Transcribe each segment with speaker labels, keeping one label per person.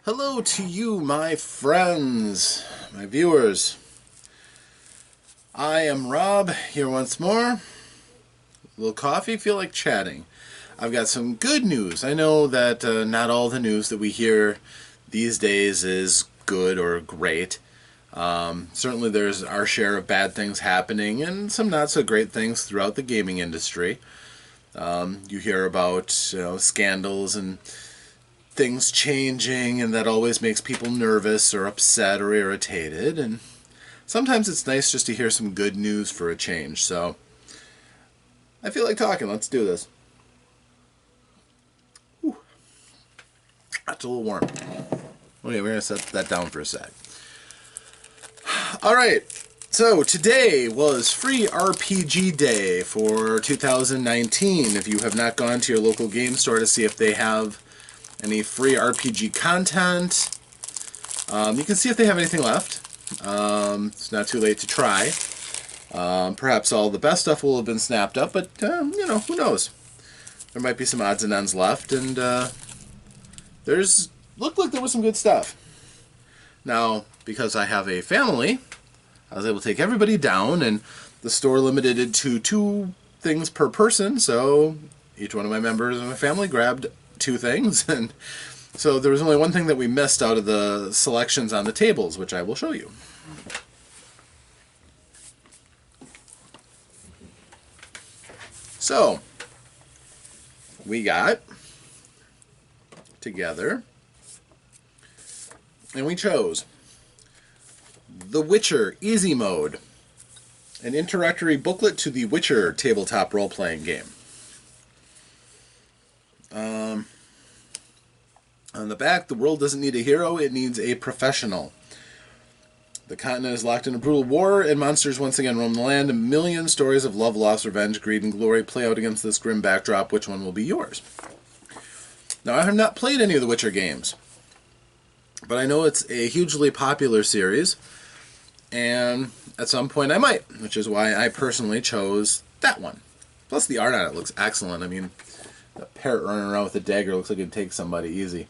Speaker 1: Hello to you, my friends, my viewers. I am Rob, here once more. A little coffee, feel like chatting. I've got some good news. I know that not all the news that we hear these days is good or great. Certainly there's our share of bad things happening and some not so great things throughout the gaming industry. You hear about scandals and things changing, and that always makes people nervous or upset or irritated. And sometimes it's nice just to hear some good news for a change. So I feel like talking. Let's do this. Whew. That's a little warm. Okay, we're going to set that down for a sec. Alright, so today was Free RPG Day for 2019. If you have not gone to your local game store to see if they have any free RPG content, you can see if they have anything left. It's not too late to try. Perhaps all the best stuff will have been snapped up, but who knows? There might be some odds and ends left, and looked like there was some good stuff. Now, because I have a family, I was able to take everybody down, and the store limited it to 2 things per person, so each one of my members of my family grabbed 2 things, and so there was only one thing that we missed out of the selections on the tables, which I will show you. So, we got together, and we chose The Witcher Easy Mode, an introductory booklet to the Witcher tabletop role-playing game. On the back, the world doesn't need a hero, it needs a professional. The continent is locked in a brutal war, and monsters once again roam the land. A million stories of love, loss, revenge, greed, and glory play out against this grim backdrop. Which one will be yours? Now, I have not played any of the Witcher games, but I know it's a hugely popular series, and at some point I might, which is why I personally chose that one. Plus, the art on it looks excellent. I mean, the parrot running around with a dagger looks like it'd take somebody easy.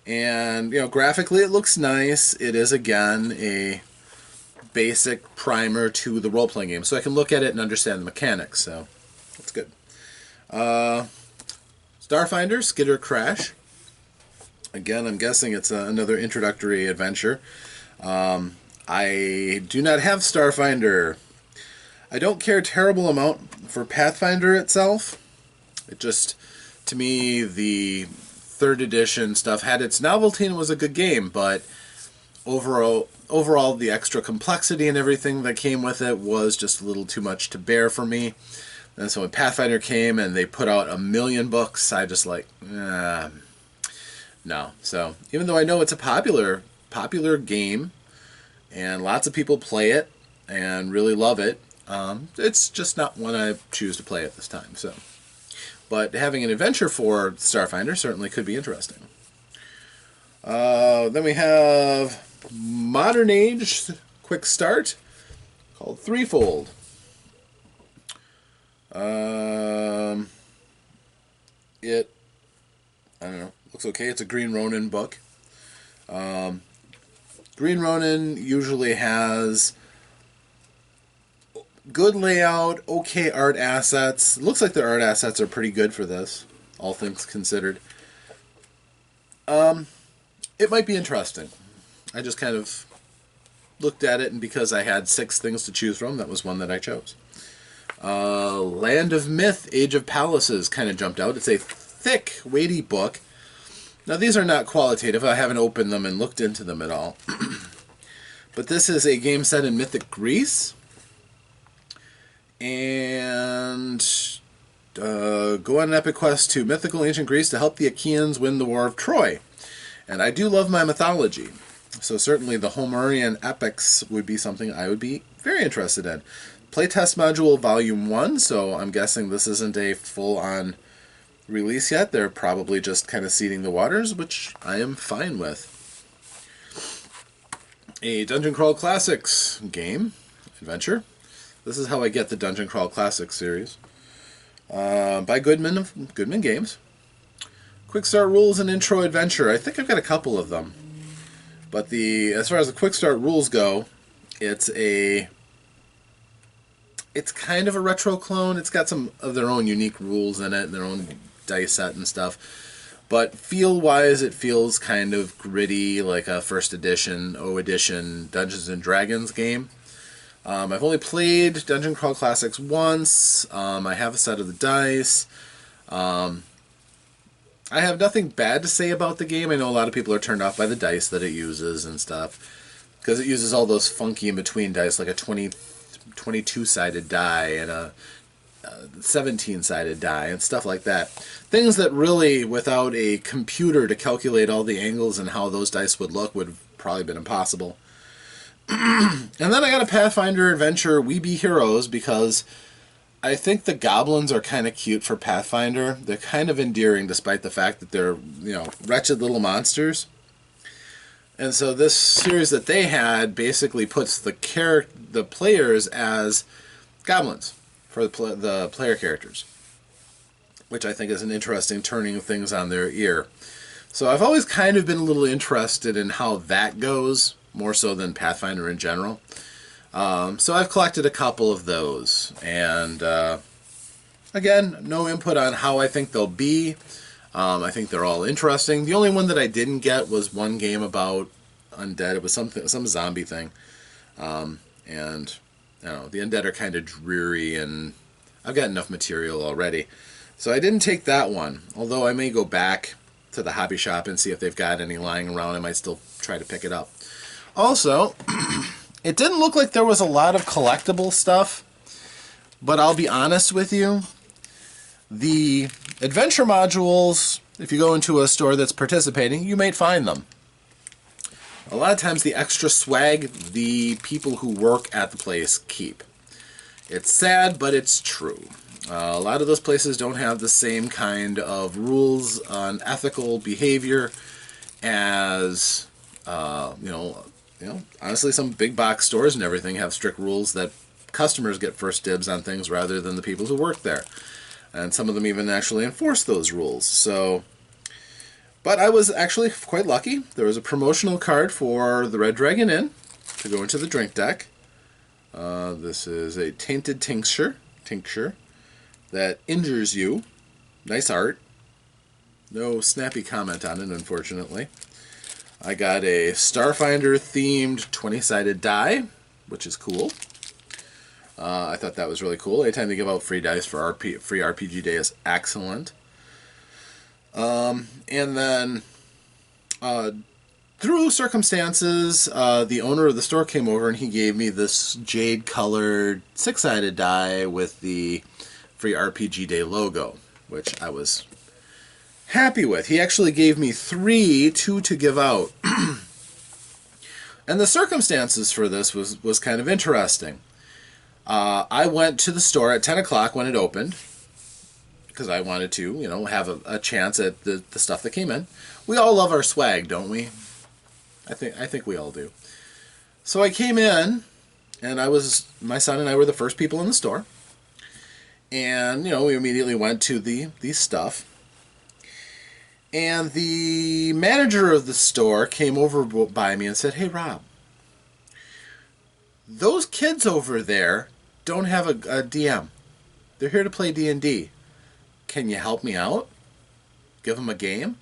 Speaker 1: And, graphically it looks nice. It is, again, a basic primer to the role-playing game, so I can look at it and understand the mechanics, so that's good. Starfinder, Skid or Crash. Again, I'm guessing it's another introductory adventure. I do not have Starfinder. I don't care a terrible amount for Pathfinder itself. It just, to me, the 3rd edition stuff had its novelty and was a good game, but overall, the extra complexity and everything that came with it was just a little too much to bear for me. And so when Pathfinder came and they put out 1,000,000 books, I just no. So even though I know it's a popular game and lots of people play it and really love it, it's just not one I choose to play at this time. So, but having an adventure for Starfinder certainly could be interesting. Then we have Modern Age Quick Start called Threefold. I don't know, looks okay. It's a Green Ronin book. Green Ronin usually has good layout, okay art assets. It looks like the art assets are pretty good for this, all things considered. It might be interesting. I just kind of looked at it, and because I had 6 things to choose from, that was one that I chose. Land of Myth, Age of Palaces kind of jumped out. It's a thick, weighty book. Now, these are not qualitative. I haven't opened them and looked into them at all. But this is a game set in Mythic Greece. And go on an epic quest to mythical ancient Greece to help the Achaeans win the War of Troy. And I do love my mythology. So certainly the Homerian epics would be something I would be very interested in. Playtest module volume 1, so I'm guessing this isn't a full-on release yet. They're probably just kind of seeding the waters, which I am fine with. A Dungeon Crawl Classics game, adventure. This is how I get the Dungeon Crawl Classics series. By Goodman of Goodman Games. Quick start rules and intro adventure. I think I've got a couple of them. But as far as the quick start rules go, it's kind of a retro clone. It's got some of their own unique rules in it, their own dice set and stuff. But feel-wise, it feels kind of gritty, like a first edition, O edition Dungeons and Dragons game. I've only played Dungeon Crawl Classics once. I have a set of the dice. I have nothing bad to say about the game. I know a lot of people are turned off by the dice that it uses and stuff, because it uses all those funky in-between dice, like a 22-sided die and a 17-sided die and stuff like that. Things that really, without a computer to calculate all the angles and how those dice would look, would have probably been impossible. And then I got a Pathfinder Adventure We Be Heroes, because I think the goblins are kind of cute for Pathfinder. They're kind of endearing despite the fact that they're, wretched little monsters. And so this series that they had basically puts the players as goblins for the player characters, which I think is an interesting turning things on their ear. So I've always kind of been a little interested in how that goes, more so than Pathfinder in general. So I've collected a couple of those, and again, no input on how I think they'll be. I think they're all interesting. The only one that I didn't get was one game about undead. It was some zombie thing, and I don't know, the undead are kind of dreary, and I've got enough material already, so I didn't take that one. Although I may go back to the hobby shop and see if they've got any lying around. I might still try to pick it up. Also, it didn't look like there was a lot of collectible stuff, but I'll be honest with you, the adventure modules, if you go into a store that's participating, you might find them. A lot of times the extra swag, the people who work at the place keep. It's sad, but it's true. A lot of those places don't have the same kind of rules on ethical behavior as, honestly, some big box stores and everything have strict rules that customers get first dibs on things rather than the people who work there. And some of them even actually enforce those rules. So, but I was actually quite lucky. There was a promotional card for the Red Dragon Inn to go into the drink deck. This is a tainted tincture that injures you. Nice art. No snappy comment on it, unfortunately. I got a Starfinder-themed 20-sided die, which is cool. I thought that was really cool. Anytime they give out free dice for free RPG Day is excellent. And then, through circumstances, the owner of the store came over and he gave me this jade-colored 6-sided die with the free RPG Day logo, which I was happy with. He actually gave me 2 to give out. And the circumstances for this was kind of interesting. I went to the store at 10 o'clock when it opened, because I wanted to, have a chance at the stuff that came in. We all love our swag, don't we? I think we all do. So I came in, and my son and I were the first people in the store. And, we immediately went to the stuff. And the manager of the store came over by me and said, "Hey, Rob, those kids over there don't have a DM. They're here to play D&D. Can you help me out? Give them a game?"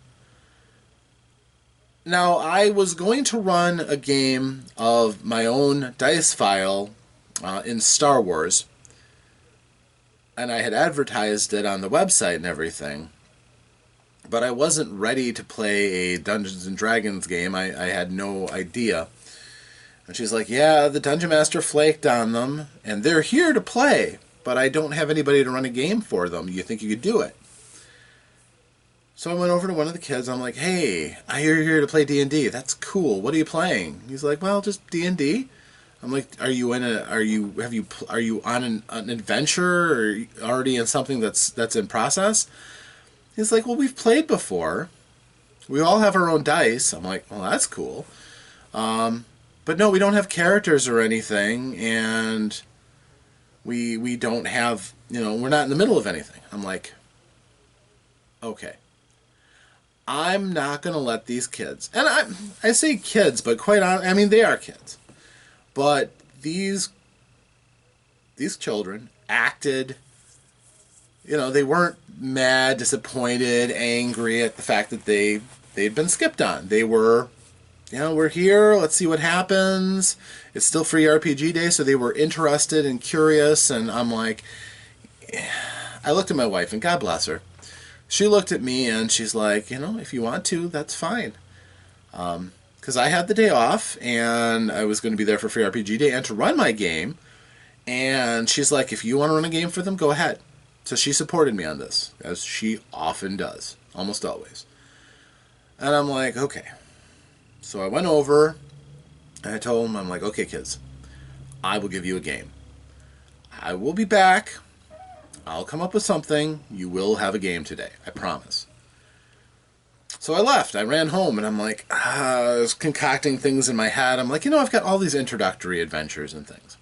Speaker 1: Now, I was going to run a game of my own dice file in Star Wars, and I had advertised it on the website and everything, but I wasn't ready to play a Dungeons and Dragons game. I had no idea. And she's like, "Yeah, the Dungeon Master flaked on them, and they're here to play, but I don't have anybody to run a game for them. You think you could do it?" So I went over to one of the kids. I'm like, "Hey, I hear you're here to play D&D. That's cool. What are you playing?" He's like, "Well, just D&D." I'm like, "Are you on an adventure, or already in something that's in process?" He's like, "Well, we've played before. We all have our own dice." I'm like, "Well, that's cool. But no, we don't have characters or anything, and we don't have, we're not in the middle of anything." I'm like, "Okay." I'm not going to let these kids, and I say kids, but quite honestly, I mean, they are kids. But these children acted, they weren't mad, disappointed, angry at the fact that they'd been skipped on. They were, we're here, let's see what happens. It's still free RPG day, so they were interested and curious, and I'm like, I looked at my wife, and God bless her. She looked at me, and she's like, if you want to, that's fine. Because I had the day off, and I was going to be there for free RPG day and to run my game. And she's like, if you want to run a game for them, go ahead. So she supported me on this, as she often does, almost always. And I'm like, okay. So I went over, and I told them, I'm like, okay, kids, I will give you a game. I will be back. I'll come up with something. You will have a game today. I promise. So I left. I ran home, and I'm like, I was concocting things in my head. I'm like, I've got all these introductory adventures and things.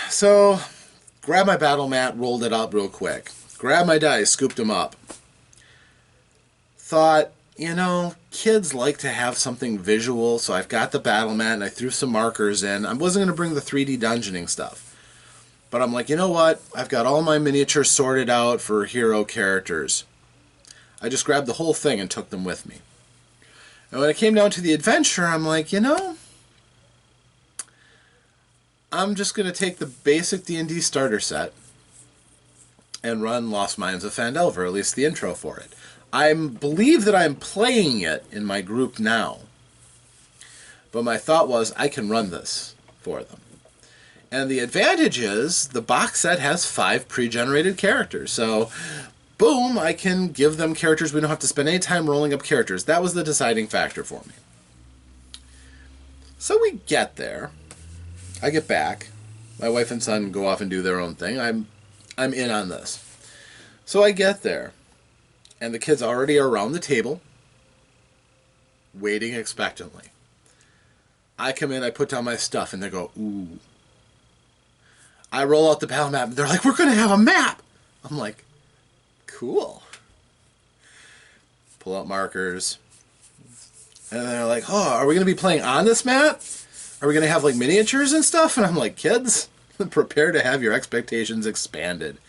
Speaker 1: So, grabbed my battle mat, rolled it up real quick. Grabbed my dice, scooped them up. Thought, kids like to have something visual, so I've got the battle mat, and I threw some markers in. I wasn't going to bring the 3D dungeoning stuff. But I'm like, you know what? I've got all my miniatures sorted out for hero characters. I just grabbed the whole thing and took them with me. And when it came down to the adventure, I'm like, I'm just going to take the basic D&D starter set and run Lost Mines of Phandelver, at least the intro for it. I believe that I'm playing it in my group now. But my thought was, I can run this for them. And the advantage is, the box set has 5 pre-generated characters. So, boom, I can give them characters. We don't have to spend any time rolling up characters. That was the deciding factor for me. So we get there. I get back. My wife and son go off and do their own thing. I'm in on this. So I get there. And the kids already are around the table, waiting expectantly. I come in, I put down my stuff, and they go, ooh. I roll out the battle map, and they're like, we're going to have a map! I'm like, cool. Pull out markers. And they're like, oh, are we going to be playing on this map? Are we going to have, miniatures and stuff? And I'm like, kids, prepare to have your expectations expanded.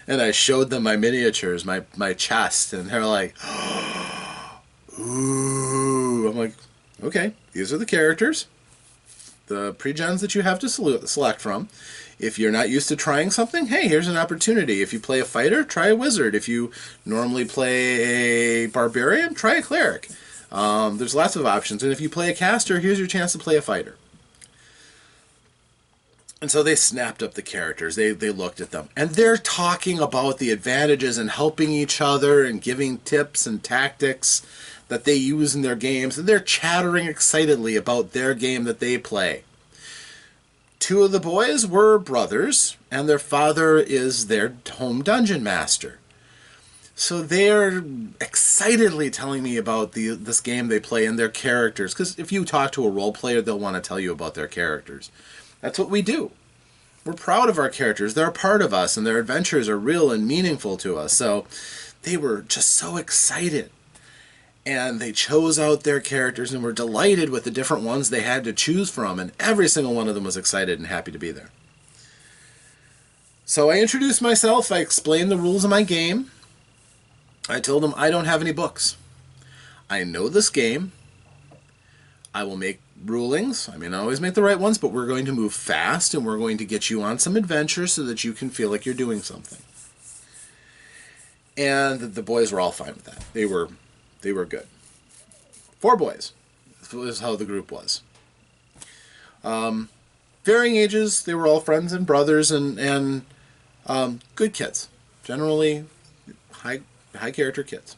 Speaker 1: And I showed them my miniatures, my chest, and they're like, ooh. I'm like, okay, these are the characters. The pre-gens that you have to select from. If you're not used to trying something, hey, here's an opportunity. If you play a fighter, try a wizard. If you normally play a barbarian, try a cleric. There's lots of options. And if you play a caster, here's your chance to play a fighter. And so they snapped up the characters. They looked at them. And they're talking about the advantages and helping each other and giving tips and tactics that they use in their games. And they're chattering excitedly about their game that they play. 2 of the boys were brothers, and their father is their home dungeon master. So they're excitedly telling me about this game they play and their characters. Because if you talk to a role player, they'll want to tell you about their characters. That's what we do. We're proud of our characters. They're a part of us, and their adventures are real and meaningful to us. So they were just so excited. And they chose out their characters and were delighted with the different ones they had to choose from. And every single one of them was excited and happy to be there. So I introduced myself. I explained the rules of my game. I told them I don't have any books. I know this game. I will make rulings. I may not always make the right ones, but we're going to move fast and we're going to get you on some adventures so that you can feel like you're doing something. And the boys were all fine with that. They were good. 4 boys. This is how the group was. Varying ages. They were all friends and brothers and good kids. Generally high character kids.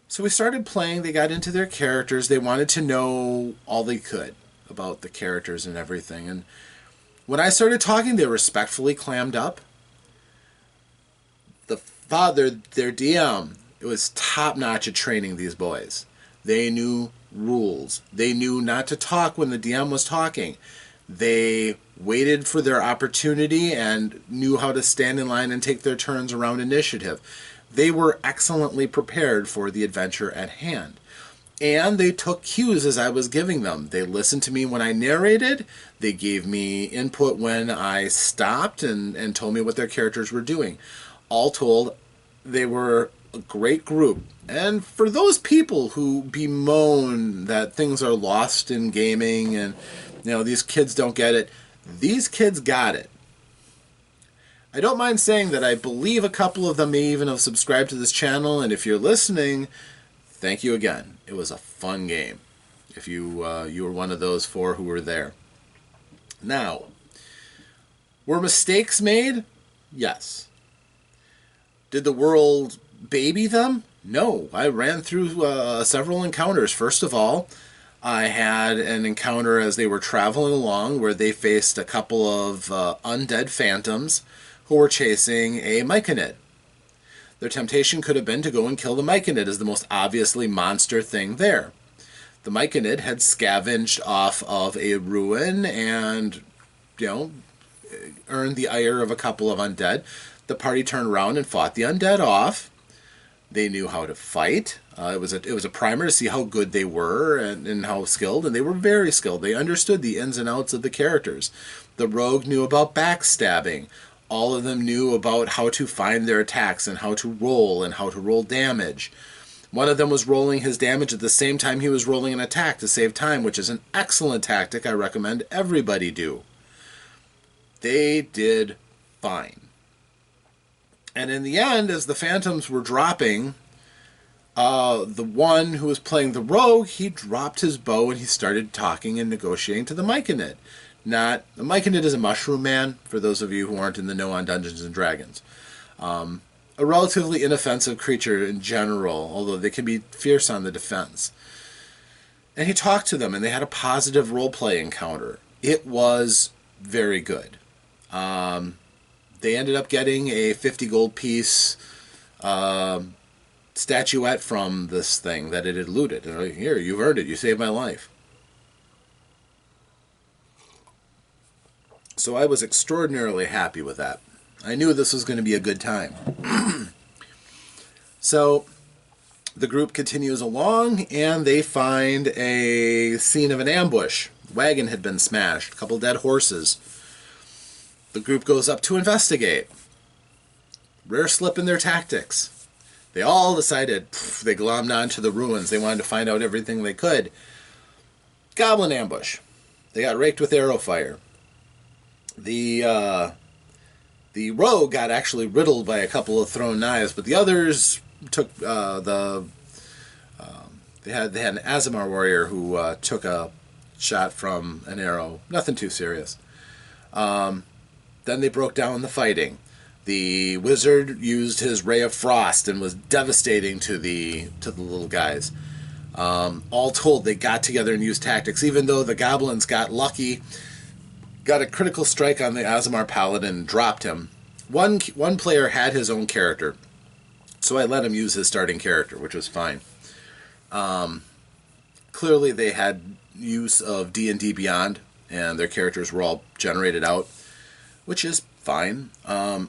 Speaker 1: So we started playing. They got into their characters. They wanted to know all they could about the characters and everything. And when I started talking, they respectfully clammed up. The father, their DM, it was top-notch at training these boys. They knew rules. They knew not to talk when the DM was talking. They waited for their opportunity and knew how to stand in line and take their turns around initiative. They were excellently prepared for the adventure at hand. And they took cues as I was giving them. They listened to me when I narrated. They gave me input when I stopped and told me what their characters were doing. All told, they were a great group. And for those people who bemoan that things are lost in gaming and, these kids don't get it, these kids got it. I don't mind saying that I believe a couple of them may even have subscribed to this channel, and if you're listening, thank you again. It was a fun game. If you were one of those 4 who were there. Now, were mistakes made? Yes. Did the world baby them? No. I ran through several encounters. First of all, I had an encounter as they were traveling along where they faced a couple of undead phantoms who were chasing a myconid. Their temptation could have been to go and kill the myconid as the most obviously monster thing there. The myconid had scavenged off of a ruin and, earned the ire of a couple of undead. The party turned around and fought the undead off. They knew how to fight. It was a primer to see how good they were and how skilled, and they were very skilled. They understood the ins and outs of the characters. The rogue knew about backstabbing. All of them knew about how to find their attacks and how to roll damage. One of them was rolling his damage at the same time he was rolling an attack to save time, which is an excellent tactic I recommend everybody do. They did fine. And in the end, as the phantoms were dropping, the one who was playing the rogue, he dropped his bow and he started talking and negotiating to the myconid. The myconid is a mushroom man, for those of you who aren't in the know on Dungeons and Dragons. A relatively inoffensive creature in general, although they can be fierce on the defense. And he talked to them, and they had a positive roleplay encounter. It was very good. They ended up getting a 50 gold piece statuette from this thing that it had looted. They're like, here, you've earned it. You saved my life. So I was extraordinarily happy with that. I knew this was going to be a good time. So the group continues along, and they find a scene of an ambush. The wagon had been smashed, a couple dead horses. The group goes up to investigate. Rare slip in their tactics. They all decided, they glommed onto the ruins. They wanted to find out everything they could. Goblin ambush. They got raked with arrow fire. The rogue got actually riddled by a couple of thrown knives, but the others took they had an Azamar warrior who took a shot from an arrow. Nothing too serious. Then they broke down the fighting. The wizard used his ray of frost and was devastating to the little guys. All told, they got together and used tactics, even though the goblins got lucky. Got a critical strike on the Azamar Paladin and dropped him. One player had his own character, so I let him use his starting character, which was fine. Clearly they had use of D&D Beyond, and their characters were all generated out, which is fine. I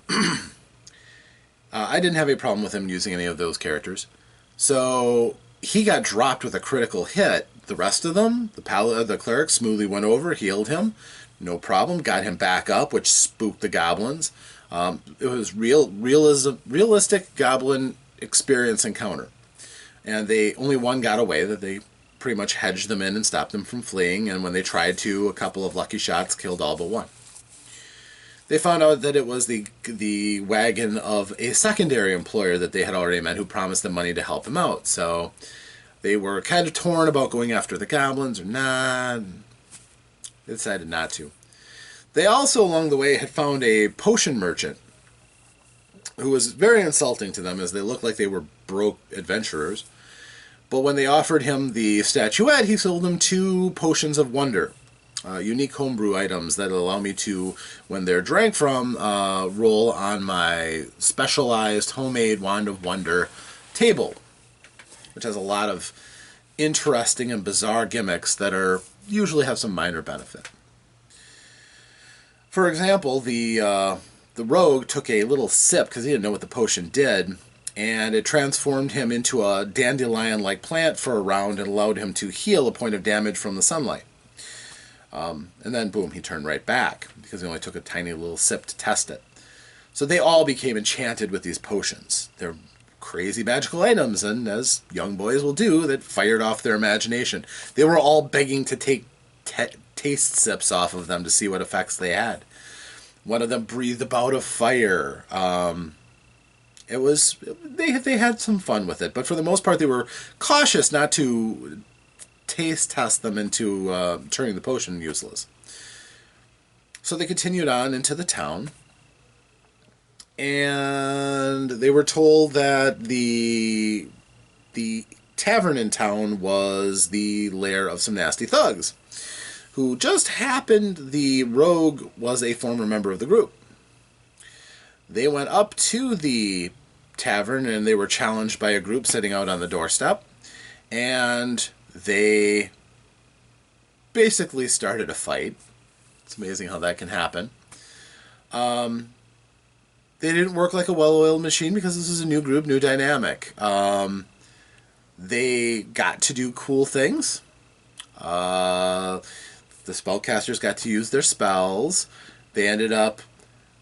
Speaker 1: didn't have a problem with him using any of those characters. So he got dropped with a critical hit. The rest of them, the cleric smoothly went over, healed him. No problem. Got him back up, which spooked the goblins. It was realistic goblin experience encounter. And only one got away, that they pretty much hedged them in and stopped them from fleeing. And when they tried to, a couple of lucky shots killed all but one. They found out that it was the wagon of a secondary employer that they had already met who promised them money to help them out. So they were kind of torn about going after the goblins or not. They decided not to. They also, along the way, had found a potion merchant who was very insulting to them, as they looked like they were broke adventurers. But when they offered him the statuette, he sold them 2 potions of wonder, unique homebrew items that allow me to, when they're drank from, roll on my specialized homemade Wand of Wonder table, which has a lot of interesting and bizarre gimmicks that usually have some minor benefit. For example, the rogue took a little sip because he didn't know what the potion did, and it transformed him into a dandelion-like plant for a round and allowed him to heal a point of damage from the sunlight. And then, boom, he turned right back because he only took a tiny little sip to test it. So they all became enchanted with these potions. They're crazy magical items, and as young boys will do, that fired off their imagination. They were all begging to take taste sips off of them to see what effects they had. One of them breathed a bout of fire. They had some fun with it, but for the most part, they were cautious not to taste test them into turning the potion useless. So they continued on into the town, and they were told that the tavern in town was the lair of some nasty thugs, who just happened the rogue was a former member of the group. They went up to the tavern, and they were challenged by a group sitting out on the doorstep, and they basically started a fight. It's amazing how that can happen. They didn't work like a well-oiled machine because this is a new group, new dynamic. They got to do cool things. The spellcasters got to use their spells. They ended up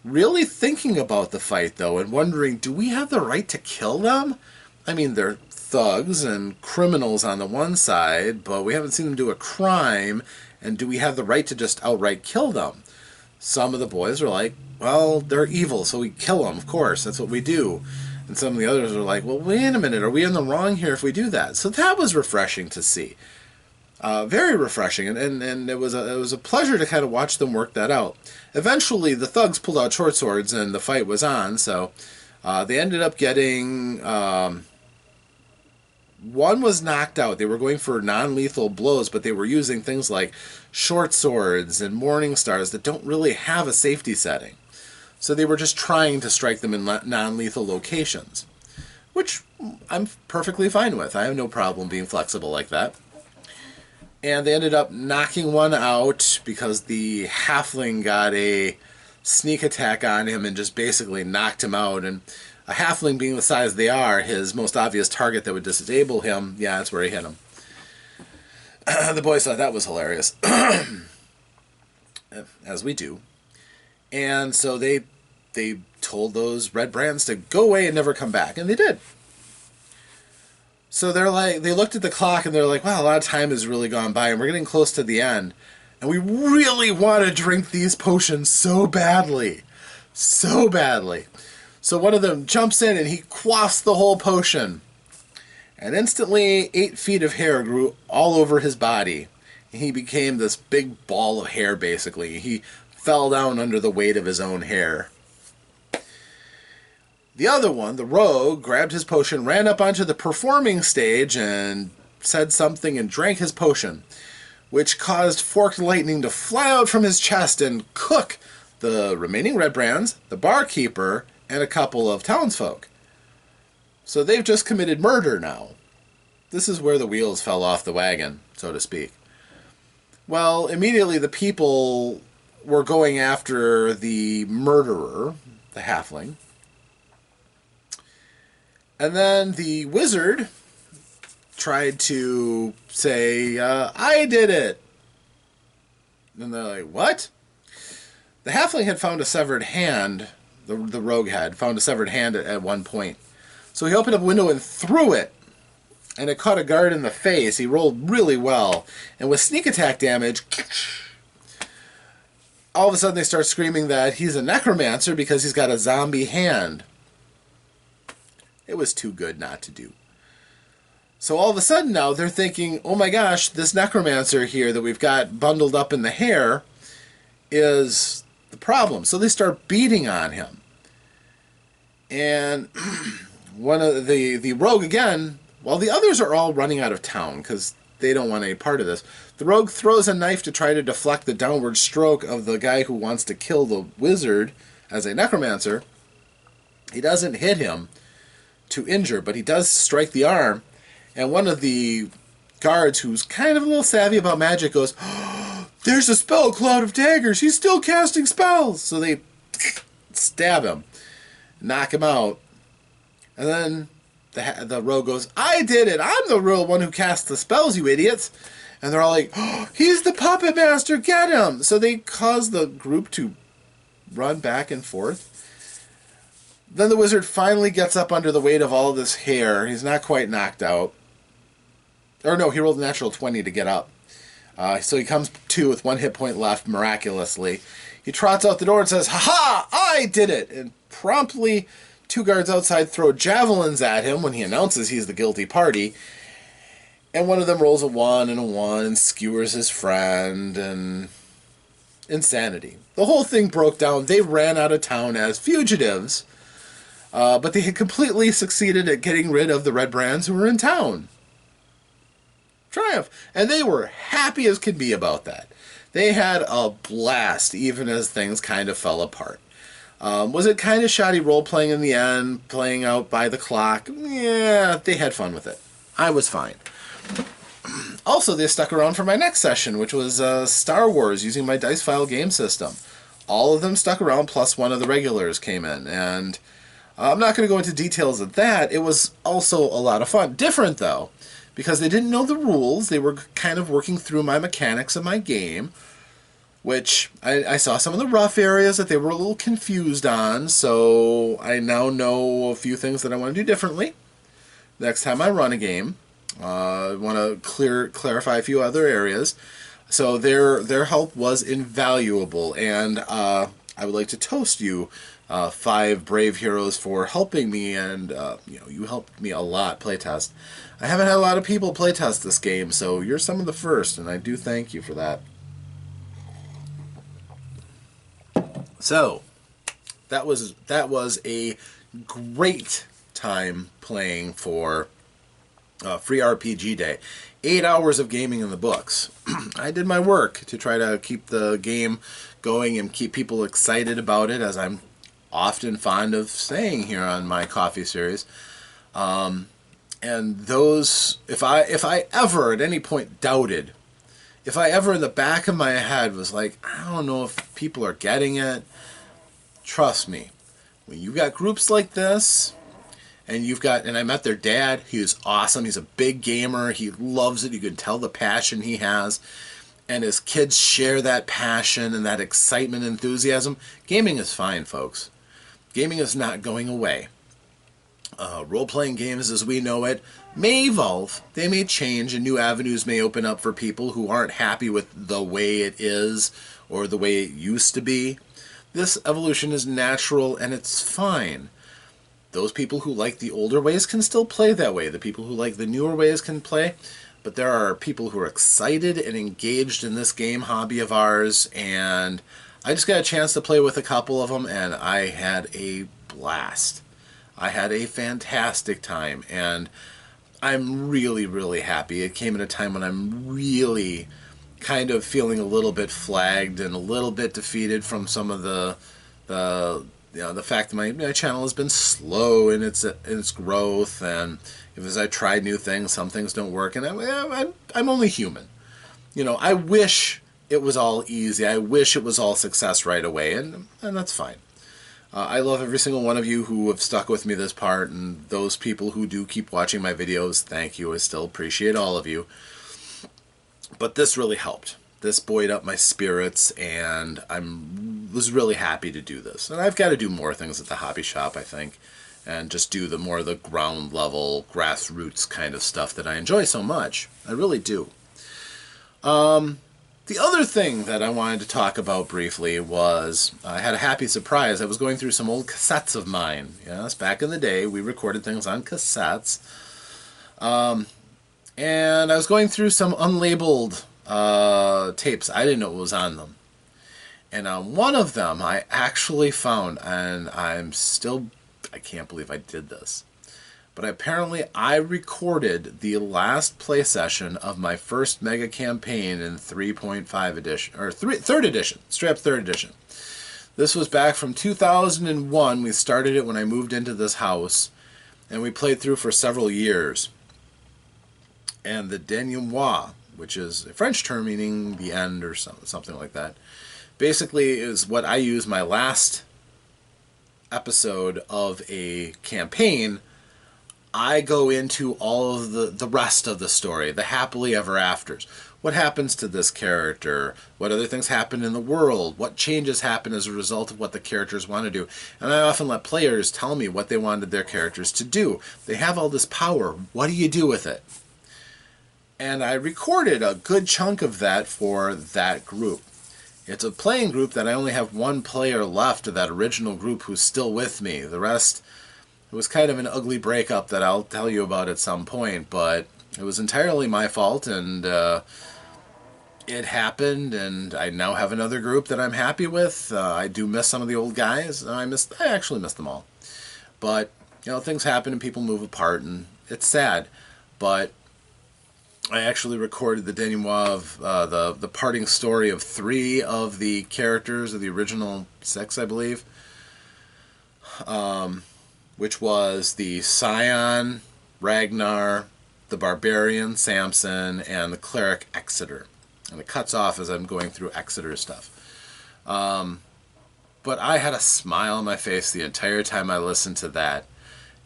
Speaker 1: really thinking about the fight, though, and wondering, do we have the right to kill them? I mean, they're thugs and criminals on the one side, but we haven't seen them do a crime, and do we have the right to just outright kill them? Some of the boys were like, well, they're evil, so we kill them, of course, that's what we do. And some of the others were like, well, wait a minute, are we in the wrong here if we do that? So that was refreshing to see. Very refreshing, and it was a pleasure to kind of watch them work that out. Eventually, the thugs pulled out short swords, and the fight was on, so they ended up getting... one was knocked out. They were going for non-lethal blows, but they were using things like short swords and morning stars that don't really have a safety setting. So they were just trying to strike them in non-lethal locations, which I'm perfectly fine with. I have no problem being flexible like that. And they ended up knocking one out because the halfling got a sneak attack on him and just basically knocked him out. And a halfling being the size they are, his most obvious target that would disable him, yeah, that's where he hit him. The boys thought that was hilarious. As we do. And so they told those red brands to go away and never come back. And they did. So they're like, they looked at the clock and they're like, wow, a lot of time has really gone by and we're getting close to the end. And we really want to drink these potions so badly. So badly. So one of them jumps in and he quaffs the whole potion. And instantly 8 feet of hair grew all over his body. And he became this big ball of hair, basically. He fell down under the weight of his own hair. The other one, the rogue, grabbed his potion, ran up onto the performing stage and said something and drank his potion, which caused forked lightning to fly out from his chest and cook the remaining red brands, the barkeeper, and a couple of townsfolk. So they've just committed murder now. This is where the wheels fell off the wagon, so to speak. Well, immediately the people were going after the murderer, the halfling. And then the wizard tried to say, I did it. And they're like, what? The halfling had found a severed hand. The rogue had found a severed hand at one point. So he opened up a window and threw it. And it caught a guard in the face. He rolled really well. And with sneak attack damage, all of a sudden they start screaming that he's a necromancer because he's got a zombie hand. It was too good not to do. So all of a sudden now they're thinking, oh my gosh, this necromancer here that we've got bundled up in the hair is the problem. So they start beating on him. And one of the rogue again, while the others are all running out of town because they don't want any part of this, the rogue throws a knife to try to deflect the downward stroke of the guy who wants to kill the wizard as a necromancer. He doesn't hit him to injure, but he does strike the arm, and one of the guards, who's kind of a little savvy about magic, goes, oh, there's a spell, Cloud of Daggers, he's still casting spells! So they stab him, knock him out, And then the rogue goes, I did it! I'm the real one who cast the spells, you idiots! And they're all like, oh, he's the puppet master, get him! So they cause the group to run back and forth. Then the wizard finally gets up under the weight of all of this hair. He's not quite knocked out. Or no, he rolled a natural 20 to get up. So he comes to with 1 hit point left, miraculously. He trots out the door and says, ha-ha, I did it! And promptly, 2 guards outside throw javelins at him when he announces he's the guilty party. And one of them rolls a 1 and a 1 and skewers his friend, and insanity. The whole thing broke down. They ran out of town as fugitives, but they had completely succeeded at getting rid of the Red Brands who were in town. Triumph. And they were happy as could be about that. They had a blast, even as things kind of fell apart. Was it kind of shoddy role-playing in the end, playing out by the clock? Yeah, they had fun with it. I was fine. Also, they stuck around for my next session, which was Star Wars, using my dice file game system. All of them stuck around, plus one of the regulars came in. And I'm not going to go into details of that. It was also a lot of fun. Different, though, because they didn't know the rules. They were kind of working through my mechanics of my game, which I saw some of the rough areas that they were a little confused on, so I now know a few things that I want to do differently next time I run a game. I want to clarify a few other areas. So their help was invaluable, and I would like to toast you, 5 brave heroes, for helping me, and you helped me a lot playtest. I haven't had a lot of people playtest this game, so you're some of the first, and I do thank you for that. So that was a great time playing for Free RPG Day. 8 hours of gaming in the books. I did my work to try to keep the game going and keep people excited about it, as I'm often fond of saying here on my coffee series. And those, if I ever at any point doubted, if I ever in the back of my head was like, I don't know if people are getting it, trust me, when you've got groups like this, and I met their dad, he was awesome, he's a big gamer, he loves it, you can tell the passion he has, and his kids share that passion and that excitement and enthusiasm. Gaming is fine, folks. Gaming is not going away. Role-playing games as we know it may evolve, they may change, and new avenues may open up for people who aren't happy with the way it is or the way it used to be. This evolution is natural and it's fine. Those people who like the older ways can still play that way. The people who like the newer ways can play. But there are people who are excited and engaged in this game hobby of ours, and I just got a chance to play with a couple of them, and I had a blast. I had a fantastic time, and I'm really, really happy. It came at a time when I'm really kind of feeling a little bit flagged and a little bit defeated from some of the fact that my channel has been slow in its growth, and as I try new things, some things don't work, and I'm only human. I wish it was all easy. I wish it was all success right away, and that's fine. I love every single one of you who have stuck with me this part, and those people who do keep watching my videos, thank you. I still appreciate all of you. But this really helped. This buoyed up my spirits, and I was really happy to do this. And I've got to do more things at the hobby shop, I think, and just do the more the ground level, grassroots kind of stuff that I enjoy so much. I really do. The other thing that I wanted to talk about briefly was I had a happy surprise. I was going through some old cassettes of mine. Yes, back in the day, we recorded things on cassettes. And I was going through some unlabeled tapes. I didn't know what was on them. And on one of them, I actually found, and I can't believe I did this, but apparently I recorded the last play session of my first mega campaign in 3.5 edition, or third edition, straight up third edition. This was back from 2001. We started it when I moved into this house, and we played through for several years. And the denouement, which is a French term meaning the end or something like that, basically is what I use my last episode of a campaign I go into all of the rest of the story, the happily ever afters. What happens to this character? What other things happen in the world? What changes happen as a result of what the characters want to do? And I often let players tell me what they wanted their characters to do. They have all this power. What do you do with it? And I recorded a good chunk of that for that group. It's a playing group that I only have one player left of that original group who's still with me. The rest, it was kind of an ugly breakup that I'll tell you about at some point, but it was entirely my fault, and it happened, and I now have another group that I'm happy with. I do miss some of the old guys. I actually miss them all. But, you know, things happen and people move apart, and it's sad. But I actually recorded the denouement of the parting story of 3 of the characters of the original 6, I believe, which was the Scion, Ragnar, the Barbarian, Samson, and the Cleric, Exeter. And it cuts off as I'm going through Exeter stuff. But I had a smile on my face the entire time I listened to that.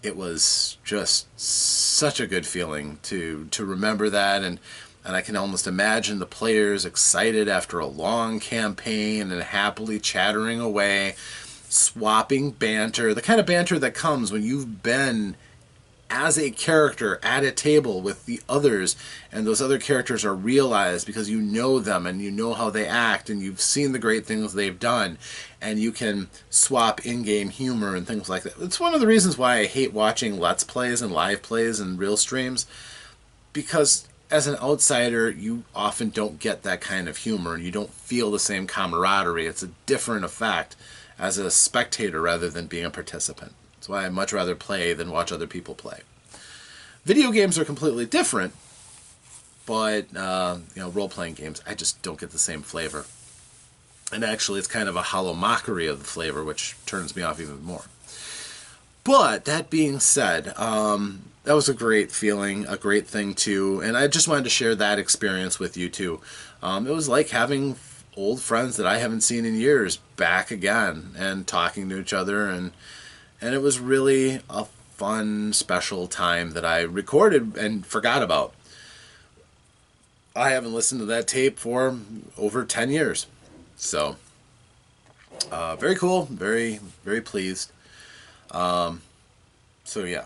Speaker 1: It was just such a good feeling to remember that, and I can almost imagine the players excited after a long campaign and happily chattering away, swapping banter, the kind of banter that comes when you've been as a character at a table with the others, and those other characters are realized because you know them and you know how they act and you've seen the great things they've done, and you can swap in-game humor and things like that. It's one of the reasons why I hate watching Let's Plays and live plays and real streams, because as an outsider you often don't get that kind of humor and you don't feel the same camaraderie. It's a different effect as a spectator rather than being a participant. That's why I much rather play than watch other people play. Video games are completely different, but role-playing games, I just don't get the same flavor. And actually, it's kind of a hollow mockery of the flavor, which turns me off even more. But that being said, that was a great feeling, a great thing too, and I just wanted to share that experience with you too. It was like having old friends that I haven't seen in years back again and talking to each other, and it was really a fun, special time that I recorded and forgot about. I haven't listened to that tape for over 10 years. So, very cool, very, very pleased. So yeah.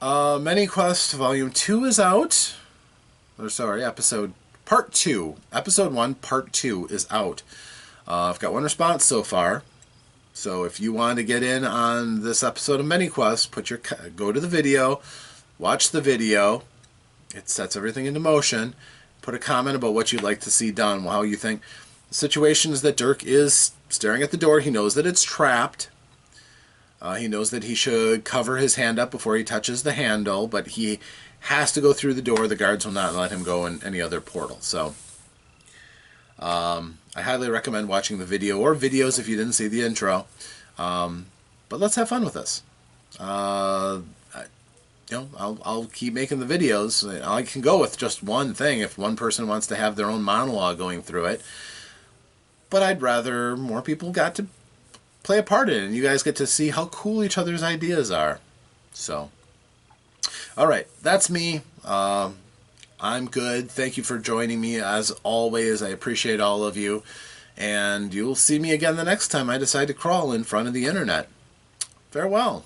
Speaker 1: Many Quest Volume 2 is out. Or sorry, Part 2. Episode 1, Part 2 is out. I've got one response so far. So if you want to get in on this episode of ManyQuest, go to the video, watch the video. It sets everything into motion. Put a comment about what you'd like to see done, how you think. The situation is that Dirk is staring at the door. He knows that it's trapped. He knows that he should cover his hand up before he touches the handle, but he has to go through the door. The guards will not let him go in any other portal. So I highly recommend watching the video, or videos if you didn't see the intro. But let's have fun with this. I'll keep making the videos. I can go with just one thing if one person wants to have their own monologue going through it. But I'd rather more people got to play a part in it, and you guys get to see how cool each other's ideas are. So, alright, that's me. I'm good. Thank you for joining me as always. I appreciate all of you. And you'll see me again the next time I decide to crawl in front of the internet. Farewell.